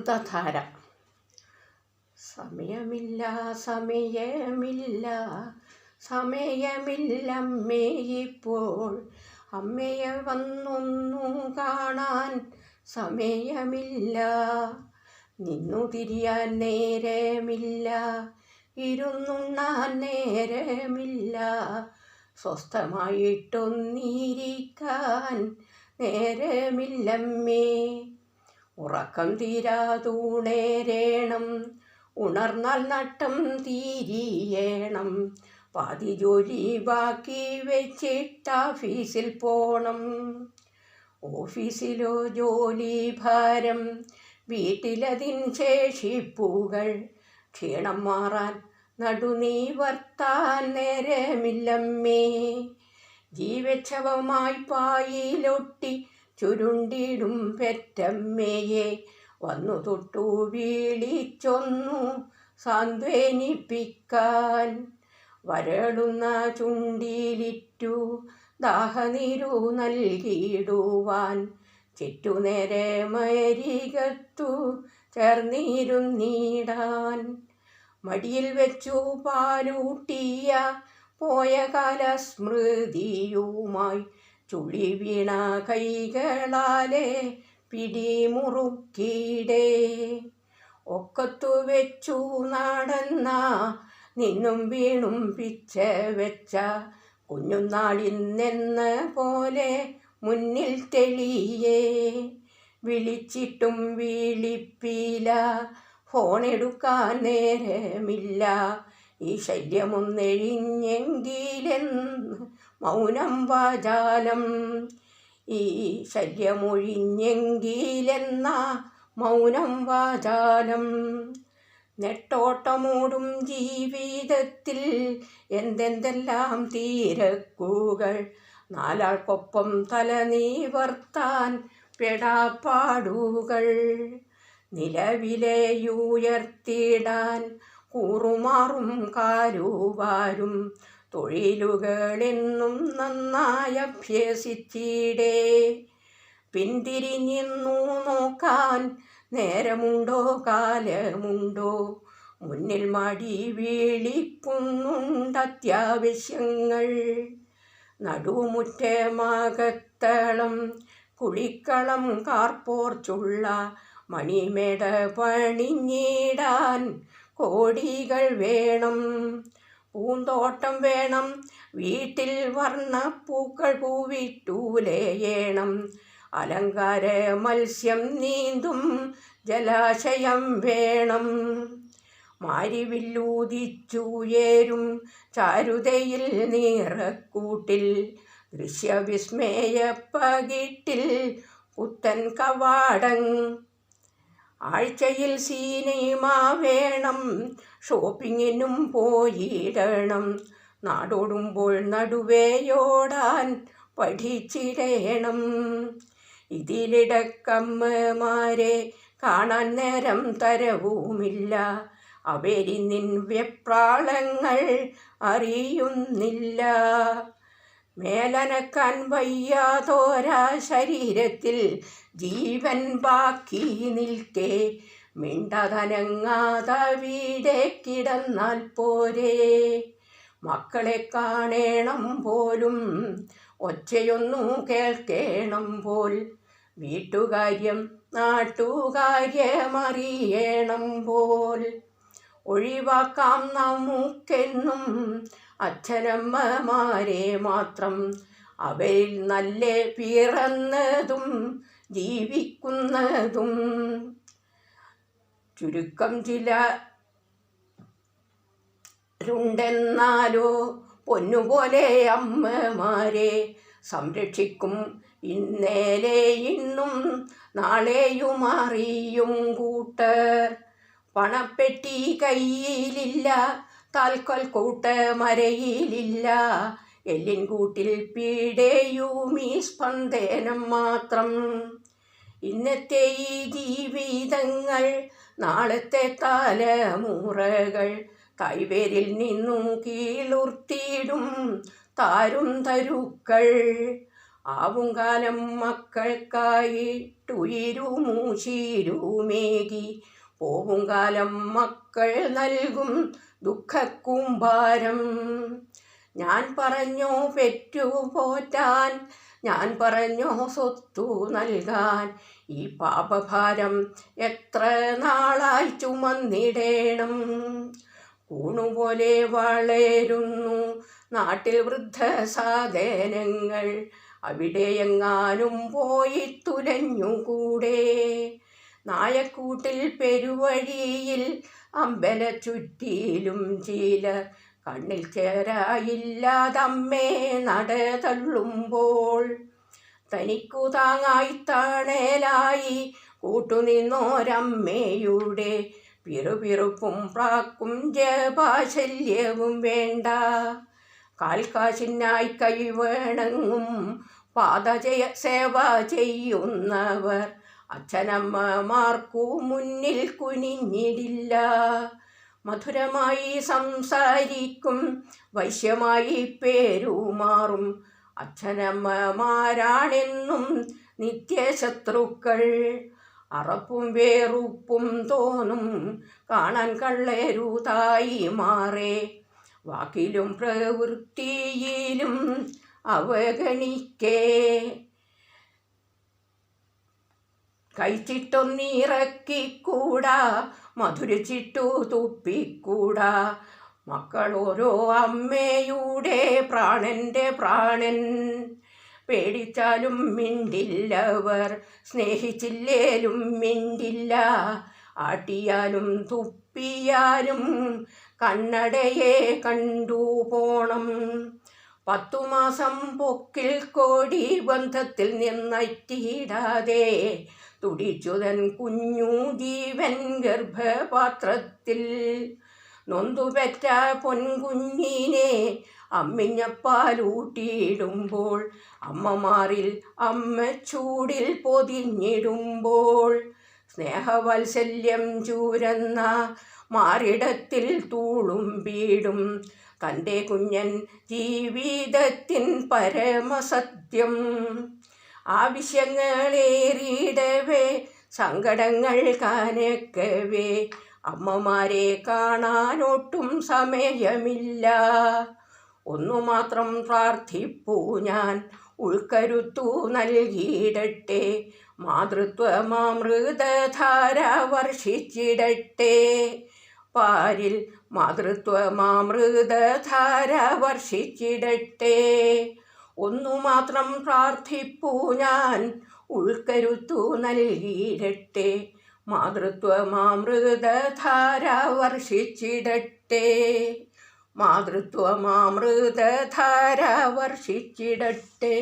അമൃതധാര. സമയമില്ല സമയമില്ല സമയമില്ലമ്മേ ഇപ്പോൾ, അമ്മയെ വന്നൊന്നു കാണാൻ സമയമില്ല. നിന്നു തിരിയാൻ നേരമില്ല, ഇരുന്നുണ്ണാൻ നേരമില്ല, സ്വസ്ഥമായിട്ടൊന്നിരിക്കാൻ നേരമില്ലമ്മേ. ഉറക്കം തീരാതൂണേരേണം, ഉണർന്നാൽ നട്ടം തീരിയേണം, പാതി ജോലി ബാക്കി വെച്ചിട്ടാഫീസിൽ പോണം. ഓഫീസിലോ ജോലി ഭാരം, വീട്ടിലതിൻ ശേഷിപ്പുകൾ, ക്ഷീണം മാറാൻ നടുനീവർത്താൻ നേരമില്ലമ്മേ. ജീവച്ഛവമായി പായിലൊട്ടി ചുരുണ്ടിടും പെറ്റമ്മയെ വന്നു തൊട്ടു വിളിച്ചൊന്നു സാന്ത്വനിപ്പിക്കാൻ. വരളുന്ന ചുണ്ടിലിറ്റു ദാഹനീരു നൽകിയിടുവാൻ, ചുറ്റുനേരെ മരികത്തു ചേർന്നിരുന്നിടാൻ. മടിയിൽ വെച്ചു പാലൂട്ടിയ പോയ കാലസ്മൃതിയുമായി ചുളി വീണ കൈകളാലെ പിടിമുറുക്കിടേ. ഒക്കത്തു വെച്ചു നടന്ന നിന്നും വീണും പിച്ച വെച്ച കുഞ്ഞുനാളിന്നെന്ന പോലെ മുന്നിൽ തെളിയേ. വിളിച്ചിട്ടും വിളിപ്പില, ഫോണെടുക്കാൻ നേരമില്ല, ഈ ശല്യമൊന്നെഴിഞ്ഞെങ്കിലെന്ന് മൗനം വാചാലം. ഈ ശല്യമൊഴിഞ്ഞെങ്കിലെന്ന മൗനം വാചാലം. നെട്ടോട്ടമോടും ജീവിതത്തിൽ എന്തെന്തെല്ലാം തിരക്കുകൾ, നാലാൾക്കൊപ്പം തല നിവർത്താൻ പെടാപ്പാടുകൾ. നിലവിലെയുയർത്തിടാൻ കൂറുമാറും കാലുവാരും, തൊഴിലുകളെന്നും നന്നായി അഭ്യസിച്ചിടേ. പിന്തിരിഞ്ഞെന്നു നോക്കാൻ നേരമുണ്ടോ കാലമുണ്ടോ, മുന്നിൽ മടി വിളിക്കുന്നുണ്ടത്യാവശ്യങ്ങൾ. നടുമുറ്റമകത്തളം കുളിക്കളം കാർപോർച്ചുള്ള മണിമേട പണിഞ്ഞിടാൻ കോടികൾ വേണം. പൂന്തോട്ടം വേണം, വീട്ടിൽ വർണ്ണപ്പൂക്കൾ പൂവിട്ടൂലയേണം, അലങ്കാര മത്സ്യം നീന്തും ജലാശയം വേണം. മാരിവില്ലൂതിച്ചുയരും ചാരുതയിൽ നിറക്കൂട്ടിൽ, ദൃശ്യവിസ്മയപ്പകിട്ടിൽ പുത്തൻ കവാടം. ആഴ്ചയിൽ സിനിമ വേണം, ഷോപ്പിങ്ങിനും പോയിടണം, നാടോടുമ്പോൾ നടുവേയോടാൻ പഠിച്ചിടണം. ഇതിലിടക്കമ്മമാരെ കാണാൻ നേരം തരവുമില്ല, അവരിന്നിൻ വെപ്രാളങ്ങൾ അറിയുന്നില്ല. മേലനക്കാൻ വയ്യാതോരാ ശരീരത്തിൽ ജീവൻ ബാക്കി നിൽക്കെ, മിണ്ടാതനങ്ങാതവിടെ കിടന്നാൽ പോരെ. മക്കളെ കാണേണം പോലും, ഒച്ചയൊന്നു കേൾക്കേണം പോൽ, വീട്ടുകാര്യം നാട്ടുകാര്യമറിയണം പോൽ. ഒഴിവാക്കാം നമുക്കെന്നും അച്ഛനമ്മമാരെ മാത്രം, അവരിൽ നല്ല പിറന്നതും ജീവിക്കുന്നതും. ചുരുക്കം ചിലരുണ്ടെന്നാലോ പൊന്നുപോലെ അമ്മമാരെ സംരക്ഷിക്കും ഇന്നലെ ഇന്നും നാളെയും അറിയും കൂട്ടർ. പണപ്പെട്ടി കയ്യിലില്ല, താൽക്കൽ കൂട്ടമരയിലില്ല, എല്ലിൻ കൂട്ടിൽ പീഡയുമീ സ്പന്ദനം മാത്രം. ഇന്നത്തെ ഈ ജീവിതങ്ങൾ നാളത്തെ തലമുറകൾ, കൈവേരിൽ നിന്നു കീളുർത്തിയിടും താരും തരുക്കൾ. ആവും കാലം മക്കൾക്കായിട്ടുയിരുമൂശീരുമേകി പോവും കാലം മക്കൾ നൽകും ദുഃഖക്കൂമ്പാരം. ഞാൻ പറഞ്ഞോ പെറ്റു പോറ്റാൻ, ഞാൻ പറഞ്ഞോ സ്വത്തു നൽകാൻ, ഈ പാപഭാരം എത്ര നാളായി ചുമന്നിടേണം. കൂണുപോലെ വളരുന്നു നാട്ടിൽ വൃദ്ധസാധനങ്ങൾ, അവിടെ എങ്ങാനും പോയി തുലഞ്ഞുകൂടെ. നായക്കൂട്ടിൽ പെരുവഴിയിൽ അമ്പലച്ചുറ്റിയിലും ചിലർ കണ്ണിൽ ചേരായില്ലാതമ്മേ നട തള്ളുമ്പോൾ. തനിക്കു താങ്ങായി തണലായി കൂട്ടുനിന്നോരമ്മയുടെ പിറുപിറുപ്പും പ്രാക്കും ജപാശല്യവും വേണ്ട. കാൽക്കാശിനായി കൈവണങ്ങും പാദസേവ ചെയ്യുന്നവർ അച്ഛനമ്മമാർക്കു മുന്നിൽ കുനിഞ്ഞിടില്ല. മധുരമായി സംസാരിക്കും, വശ്യമായി പേരുമാറും അച്ഛനമ്മമാരാണെന്നും നിത്യശത്രുക്കൾ. അറപ്പും വേറുപ്പും തോന്നും കാണാൻ കള്ളരുതായി മാറേ, വാക്കിലും പ്രവൃത്തിയിലും അവഗണിക്കേ. കഴിച്ചിട്ടൊന്നിറക്കിക്കൂടാ, മധുരിച്ചിട്ടു തുപ്പിക്കൂടാ. മക്കളോരോ അമ്മയുടെ പ്രാണന്റെ പ്രാണൻ. പേടിച്ചാലും മിണ്ടില്ലവർ, സ്നേഹിച്ചില്ലേലും മിണ്ടില്ല. ആട്ടിയാലും തുപ്പിയാലും കണ്ണടയെ കണ്ടു പോണം. 10 മാസം പൊക്കിൽ കോടി ബന്ധത്തിൽ നിന്നറ്റിയിടാതെ തുടിച്ചുതൻ കുഞ്ഞു ജീവൻ ഗർഭപാത്രത്തിൽ. നൊന്തുപെറ്റ പൊൻകുഞ്ഞിനെ അമ്മിഞ്ഞപ്പാലൂട്ടിയിടുമ്പോൾ, അമ്മമാരിൽ അമ്മച്ചൂടിൽ പൊതിഞ്ഞിടുമ്പോൾ, സ്നേഹവാത്സല്യം ചൂരന്ന മാറിടത്തിൽ തൂളുംപീടും തൻ്റെ കുഞ്ഞൻ ജീവിതത്തിൻ പരമസത്യം. ആവശ്യങ്ങളേറിയിടവേ സങ്കടങ്ങൾ കനക്കവേ അമ്മമാരെ കാണാനൊട്ടും സമയമില്ല. ഒന്നു മാത്രം പ്രാർത്ഥിപ്പൂ ഞാൻ, ഉൾക്കരുത്തു നൽകിയിടട്ടെ, മാതൃത്വമാമൃതധാര വർഷിച്ചിടട്ടെ. പാരിൽ മാതൃത്വമാമൃതധാര വർഷിച്ചിടട്ടെ. ഒന്നു മാത്രം പ്രാർത്ഥിപ്പൂ ഞാൻ, ഉൾക്കരുത്തു നൽകിയിടട്ടെ, മാതൃത്വമാമൃതധാര വർഷിച്ചിടട്ടെ. മാതൃത്വമാമൃതധാര വർഷിച്ചിടട്ടെ.